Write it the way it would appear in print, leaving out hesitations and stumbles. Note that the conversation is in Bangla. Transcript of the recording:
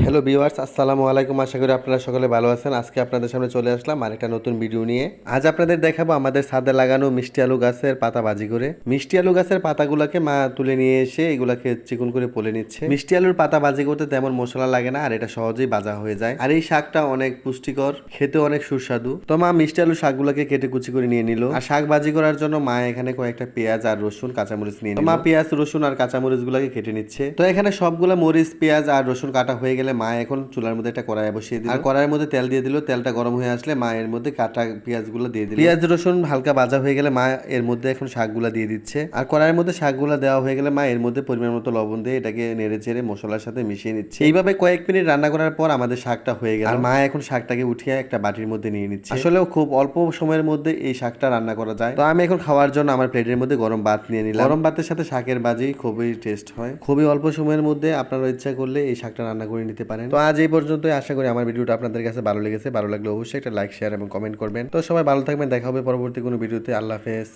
হ্যালো ভিউয়ার্স, আসসালামু আলাইকুম। আশা করি আপনারা সকলে ভালো আছেন। আজকে আপনাদের সামনে চলে আসলাম আরেকটা নতুন ভিডিও নিয়ে। আজ আপনাদের দেখাবো আমাদের ছাদে লাগানো মিষ্টি আলু গাছের পাতা ভাজি করে। মিষ্টি আলু গাছের পাতাগুলোকে মা তুলে নিয়ে এসে এগুলাকে চিকন করে পলে নিচ্ছে। মিষ্টি আলুর পাতা ভাজি করতে তেমন মশলা লাগে না, আর এটা সহজেই ভাজা হয়ে যায়। আর এই শাকটা অনেক পুষ্টিকর, খেতে অনেক সুস্বাদু। তো মা মিষ্টি আলু শাকগুলোকে কেটে কুচি করে নিয়ে নিল। আর শাক ভাজি করার জন্য মা এখানে কয়েকটা পেঁয়াজ আর রসুন কাঁচামরিচ নিয়ে নিল। মা পেঁয়াজ রসুন আর কাঁচামরিচ গুলাকে কেটে নিচ্ছে। তো এখানে সবগুলা মরিচ পেঁয়াজ আর রসুন কাটা হয়ে গেলে মা এখন চুলার মধ্যে একটা কড়াই বসিয়ে দিল। আর কড়াইয়ের মধ্যে তেল দিয়ে দিল। তেলটা গরম হয়ে আসলে মা এর মধ্যে কাটা পেঁয়াজগুলো দিয়ে দিল। পেঁয়াজ রসুন হালকা ভাজা হয়ে গেলে মা এর মধ্যে এখন শাকগুলা দিয়ে দিচ্ছে। আর কড়াইয়ের মধ্যে শাকগুলা দেওয়া হয়ে গেলে মা এর মধ্যে পরিমাণ মতো লবণ দিয়ে এটাকে নেড়ে চেড়ে মশলার সাথে মিশিয়ে নিচ্ছে। এইভাবে কয়েক মিনিট রান্না করার পর আমাদের শাকটা হয়ে গেল। আর মা এখন শাকটাকে উঠিয়ে একটা বাটির মধ্যে নিয়ে নিচ্ছে। আসলে খুব অল্প সময়ের মধ্যে এই শাকটা রান্না করা যায়। তো আমি এখন খাওয়ার জন্য আমার প্লেটের মধ্যে গরম ভাত নিয়ে নিলাম। গরম ভাতের সাথে শাকের ভাজি খুবই টেস্ট হয়। খুবই অল্প সময়ের মধ্যে আপনারা ইচ্ছা করলে এই শাকটা রান্না করে নিতে পারেন। তো আজ এই পর্যন্তই। আশা করি আমার ভিডিওটা আপনাদের কাছে ভালো লেগেছে। ভালো লাগলে অবশ্যই একটা লাইক শেয়ার এবং কমেন্ট করবেন। তো সবাই ভালো থাকবেন। দেখা হবে পরবর্তী কোনো ভিডিওতে। আল্লাহ হাফেজ।